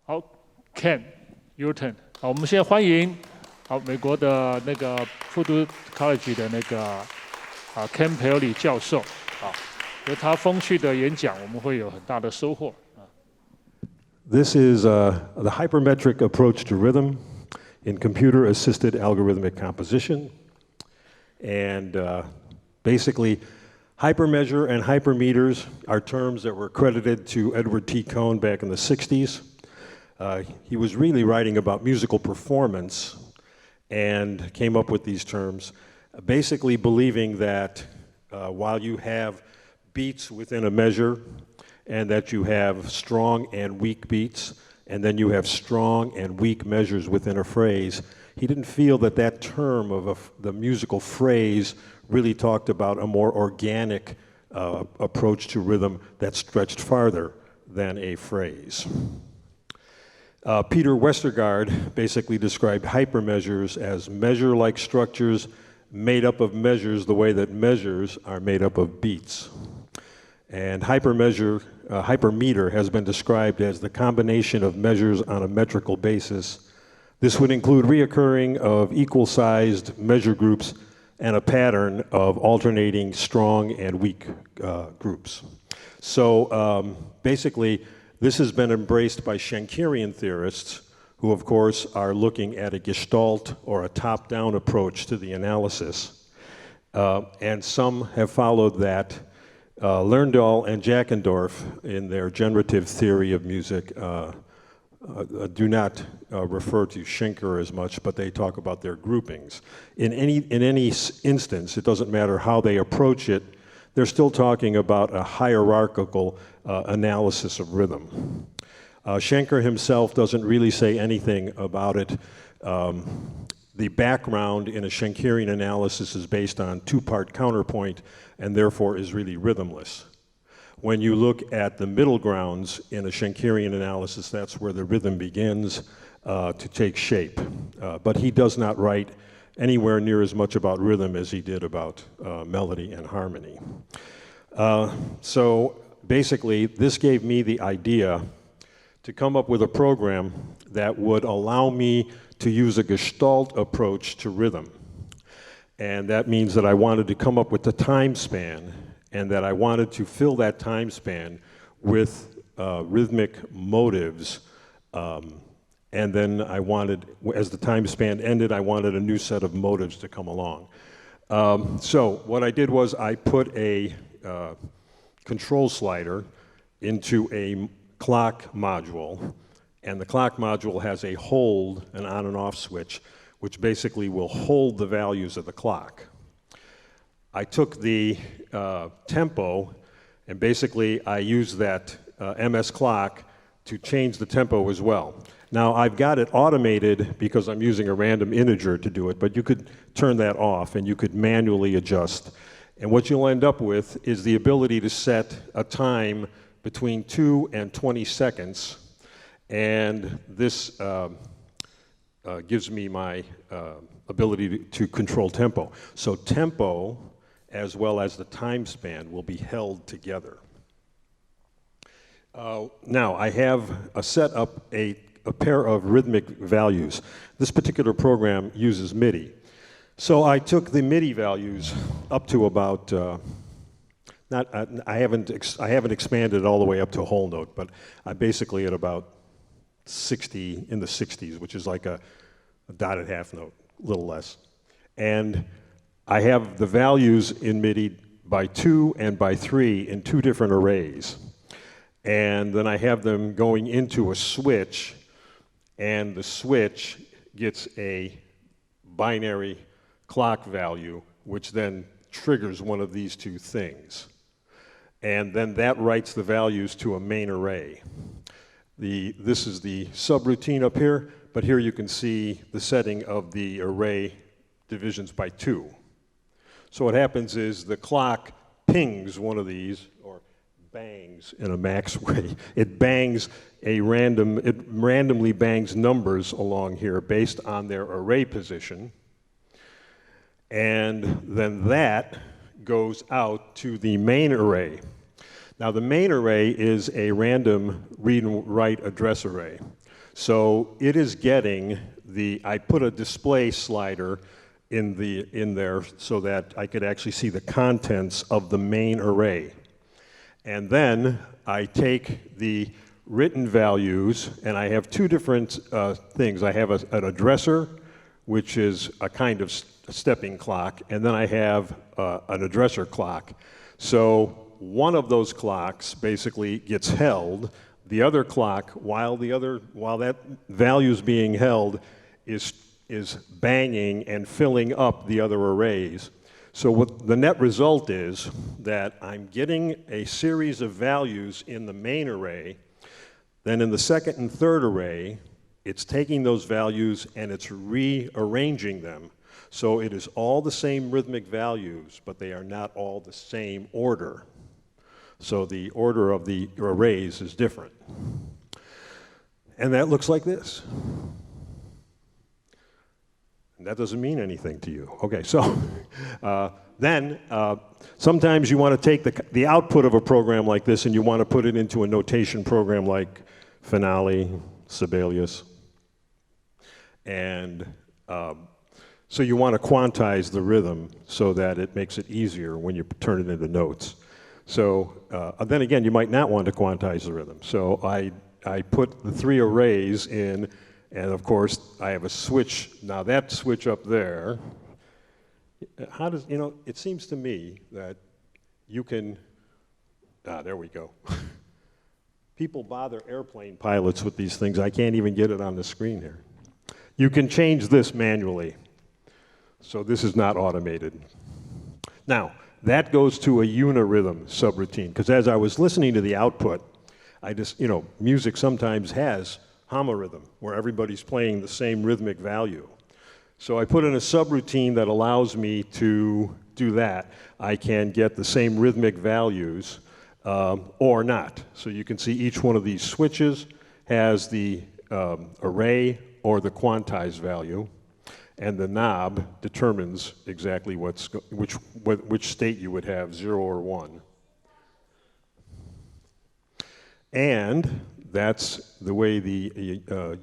好 ，Ken your turn。好，我们现在欢迎美国的那个富都 College 的那个Ken Paoli 教授由他风趣的演讲，我们会有很大的收获。This is the hypermetric approach to rhythm in computer-assisted algorithmic composition. And basically, hypermeasure and hypermeters are terms that were credited to Edward T. Cohn back in the 60s. He was really writing about musical performance and came up with these terms, basically believing that while you have beats within a measure, and that you have strong and weak beats, and then you have strong and weak measures within a phrase. He didn't feel that that term of the musical phrase really talked about a more organic approach to rhythm that stretched farther than a phrase. Peter Westergaard basically described hypermeasures as measure-like structures made up of measures the way that measures are made up of beats. And hypermeter has been described as the combination of measures on a metrical basis. This would include reoccurring of equal-sized measure groups and a pattern of alternating strong and weak groups. So basically, this has been embraced by Schenkerian theorists, who of course are looking at a gestalt or a top-down approach to the analysis. And some have followed that. Lerndal and Jackendorf, in their generative theory of music, do not refer to Schenker as much, but they talk about their groupings. In any instance, it doesn't matter how they approach it, they're still talking about a hierarchical analysis of rhythm. Schenker himself doesn't really say anything about it. The background in a Schenkerian analysis is based on two-part counterpoint and therefore is really rhythmless. When you look at the middle grounds in a Schenkerian analysis, that's where the rhythm begins to take shape. But he does not write anywhere near as much about rhythm as he did about melody and harmony. So basically, this gave me the idea to come up with a program that would allow me to use a gestalt approach to rhythm. And that means that I wanted to come up with the time span, and that I wanted to fill that time span with rhythmic motives. And then I wanted, as the time span ended, I wanted a new set of motives to come along. So what I did was I put a control slider into a clock module, and the clock module has a hold, an on and off switch, which basically will hold the values of the clock. I took the tempo, and basically I used that MS clock to change the tempo as well. Now I've got it automated because I'm using a random integer to do it, but you could turn that off and you could manually adjust. And what you'll end up with is the ability to set a time between 2 and 20 seconds, and this gives me my ability to control tempo. So tempo, as well as the time span, will be held together. Now, I have set up a pair of rhythmic values. This particular program uses MIDI. So I took the MIDI values up to about, I haven't expanded all the way up to a whole note, but I'm basically at about 60, in the 60s, which is like a dotted half note, a little less. And I have the values in MIDI by 2 and by 3 in 2 different arrays. And then I have them going into a switch, and the switch gets a binary clock value, which then triggers one of these 2 things. And then that writes the values to a main array. This is the subroutine up here, but here you can see the setting of the array divisions by 2. So what happens is the clock pings one of these, or bangs in a max way. It bangs it randomly bangs numbers along here based on their array position. And then that goes out to the main array. Now the main array is a random read and write address array. So it is getting I put a display slider in there so that I could actually see the contents of the main array. And then I take the written values, and I have two different things. I have an addresser, which is a kind of stepping clock, and then I have an addresser clock. So one of those clocks basically gets held. The other clock, while that value is being held, is banging and filling up the other arrays. So what the net result is that I'm getting a series of values in the main array. Then in the second and third array, it's taking those values and it's rearranging them. So it is all the same rhythmic values, but they are not all the same order. So the order of the arrays is different. And that looks like this. And that doesn't mean anything to you. Okay, so then sometimes you want to take the output of a program like this and you want to put it into a notation program like Finale, Sibelius. And so you want to quantize the rhythm so that it makes it easier when you turn it into notes. So then again, you might not want to quantize the rhythm. So I put the three arrays in, and of course, I have a switch. Now that switch up there, it seems to me that you can, there we go. People bother airplane pilots with these things. I can't even get it on the screen here. You can change this manually. So this is not automated. Now, that goes to a unirhythm subroutine, because as I was listening to the output, music sometimes has homorhythm, where everybody's playing the same rhythmic value. So I put in a subroutine that allows me to do that. I can get the same rhythmic values or not. So you can see each one of these switches has the array or the quantized value, and the knob determines exactly which state you would have, 0 or 1. And that's the way the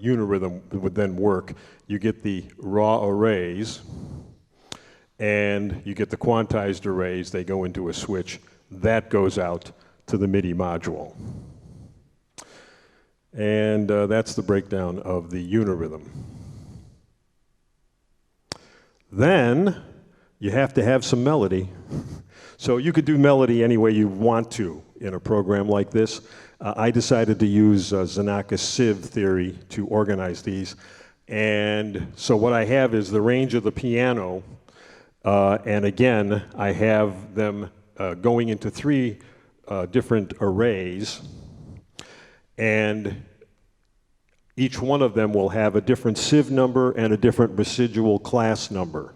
unirhythm would then work. You get the raw arrays, and you get the quantized arrays. They go into a switch. That goes out to the MIDI module. And that's the breakdown of the unirhythm. Then you have to have some melody. So you could do melody any way you want to in a program like this. I decided to use Zanaka's sieve theory to organize these. And so what I have is the range of the piano. And again, I have them going into 3 different arrays. And each one of them will have a different sieve number and a different residual class number.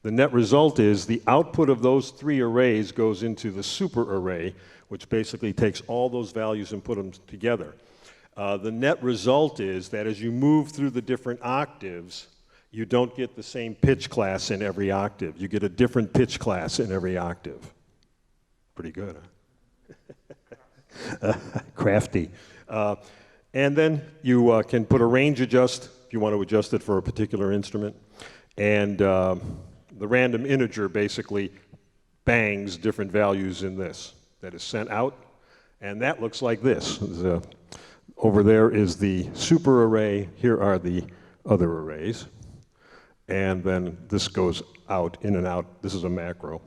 The net result is the output of those 3 arrays goes into the super array, which basically takes all those values and put them together. The net result is that as you move through the different octaves, you don't get the same pitch class in every octave. You get a different pitch class in every octave. Pretty good, huh? Crafty. And then you can put a range adjust if you want to adjust it for a particular instrument. And the random integer basically bangs different values in this that is sent out. And that looks like this. Over there is the super array. Here are the other arrays. And then this goes out, in and out. This is a macro.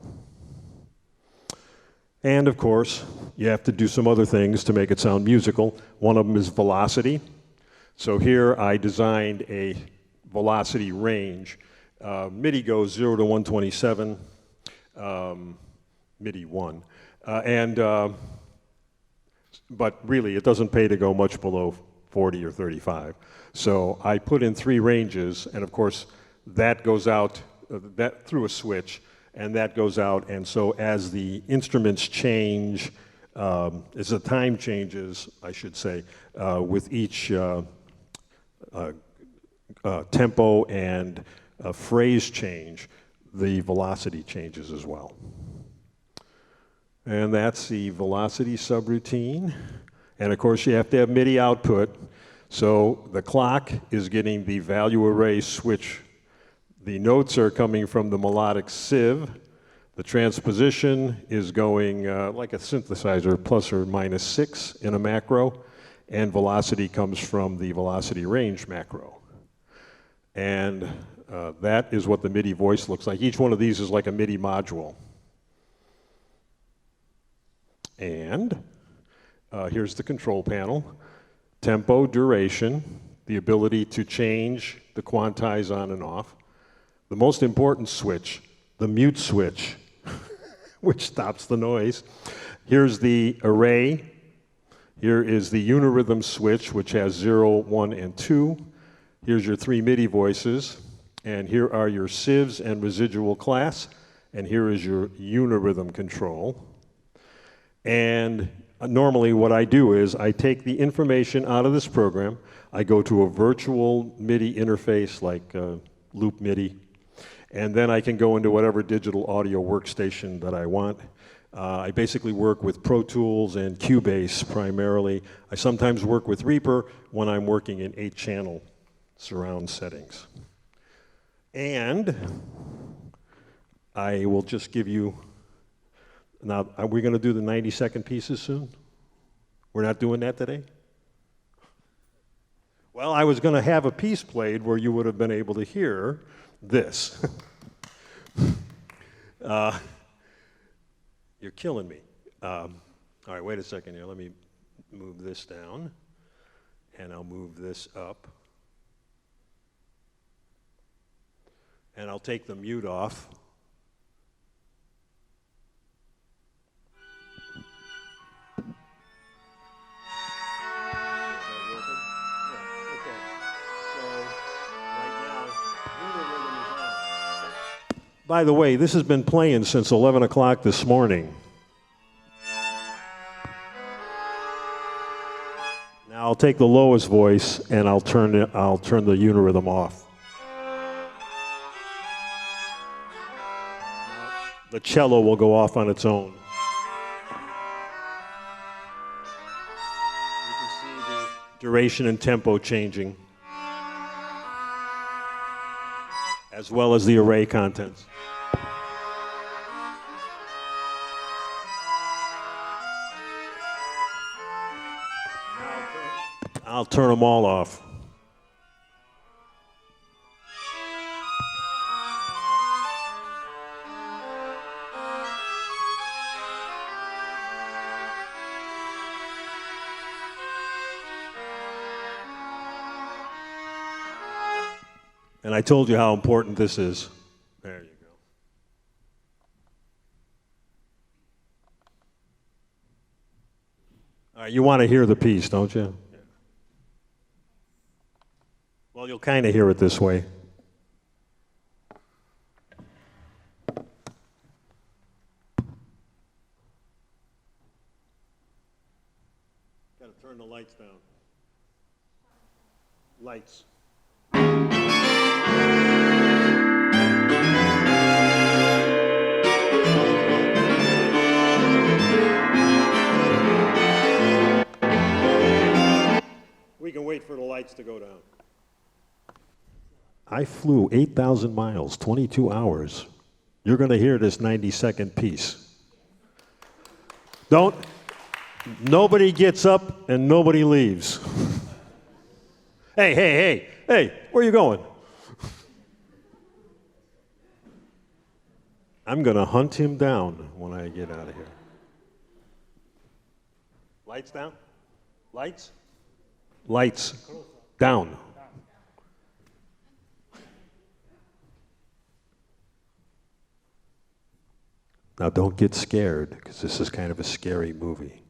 And of course, you have to do some other things to make it sound musical. One of them is velocity. So here I designed a velocity range. MIDI goes 0 to 127, MIDI 1. But really, it doesn't pay to go much below 40 or 35. So I put in 3 ranges, and of course, that goes out through a switch, and that goes out. And so as the instruments change, as the time changes, I should say, with each tempo and phrase change, the velocity changes as well. And that's the velocity subroutine. And of course, you have to have MIDI output. So the clock is getting the value array switch. The notes are coming from the melodic sieve. The transposition is going like a synthesizer, plus or minus 6 in a macro, and velocity comes from the velocity range macro. And that is what the MIDI voice looks like. Each one of these is like a MIDI module. And here's the control panel. Tempo, duration, the ability to change the quantize on and off. The most important switch, the mute switch, which stops the noise. Here's the array. Here is the unirhythm switch, which has 0, 1, and 2. Here's your 3 MIDI voices. And here are your sieves and residual class. And here is your unirhythm control. And normally what I do is I take the information out of this program. I go to a virtual MIDI interface like Loop MIDI. And then I can go into whatever digital audio workstation that I want. I basically work with Pro Tools and Cubase primarily. I sometimes work with Reaper when I'm working in 8-channel surround settings. And I will just give you, now are we going to do the 90-second pieces soon? We're not doing that today? Well, I was going to have a piece played where you would have been able to hear this. You're killing me. All right, wait a second here. Let me move this down, and I'll move this up. And I'll take the mute off. By the way, this has been playing since 11 o'clock this morning. Now I'll take the lowest voice and I'll turn the unirhythm off. The cello will go off on its own. You can see the duration and tempo changing, as well as the array contents. I'll turn them all off. And I told you how important this is. There you go. All right, you want to hear the piece, don't you? Yeah. Well, you'll kind of hear it this way. Got to turn the lights down. Lights. We can wait for the lights to go down. I flew 8,000 miles, 22 hours. You're going to hear this 90-second piece. Nobody gets up and nobody leaves. Hey, where are you going? I'm going to hunt him down when I get out of here. Lights down? Lights? Lights down. Now don't get scared, because this is kind of a scary movie.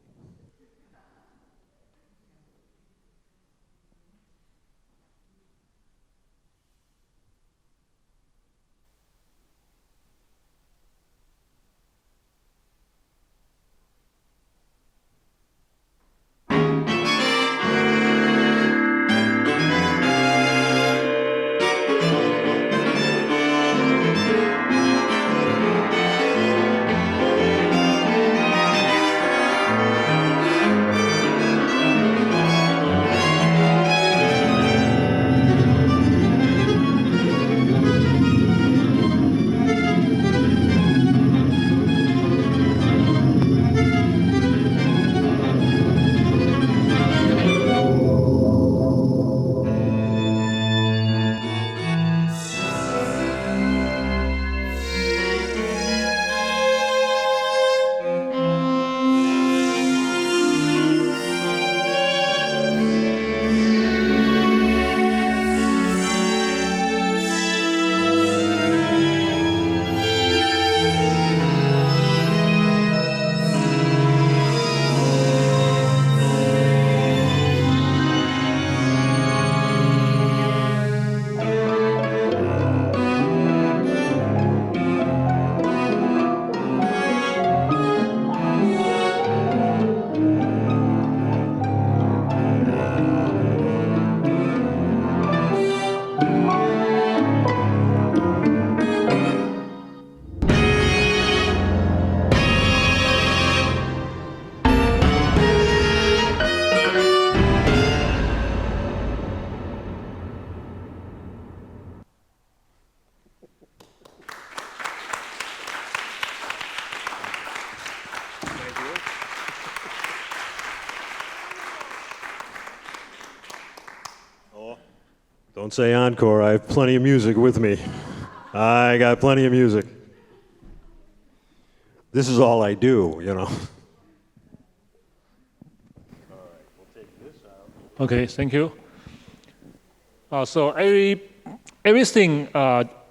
Don't say encore. I have plenty of music with me. I got plenty of music. This is all I do, you know. Okay, thank you. So everything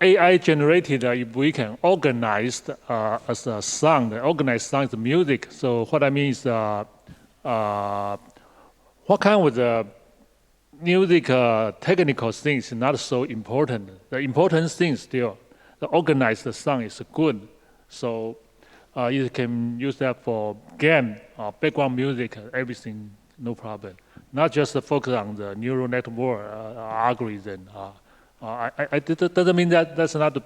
AI generated, if we can organize as a sound, organized sound is music. So what I mean is, what kind of the music technical things is not so important. The important thing still, the organized sound is good. So you can use that for game, background music, everything, no problem. Not just focus on the neural network algorithm. That doesn't mean that that's not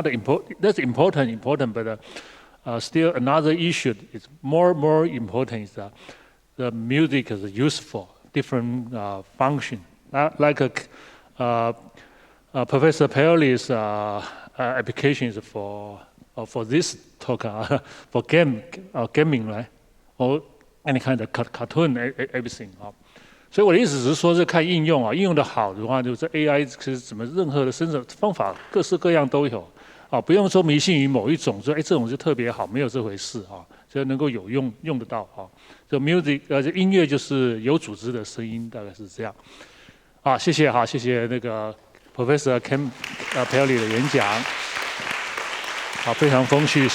important. That's important, but still another issue is more important is that the music is useful, different function. Like Professor Perley's application is for this talk for gaming, right? Or any kind of cartoon, everything 啊，所以我的意思是说，是看应用啊，应用的好的话，就是 AI 其实怎么任何的生产方法各式各样都有啊，不用说迷信于某一种，说这种就特别好，没有这回事啊，就能够有用得到啊。这 music 这音乐就是有组织的声音，大概是这样。啊，谢谢哈，谢谢那个 Professor Perley 的演讲，好，非常风趣。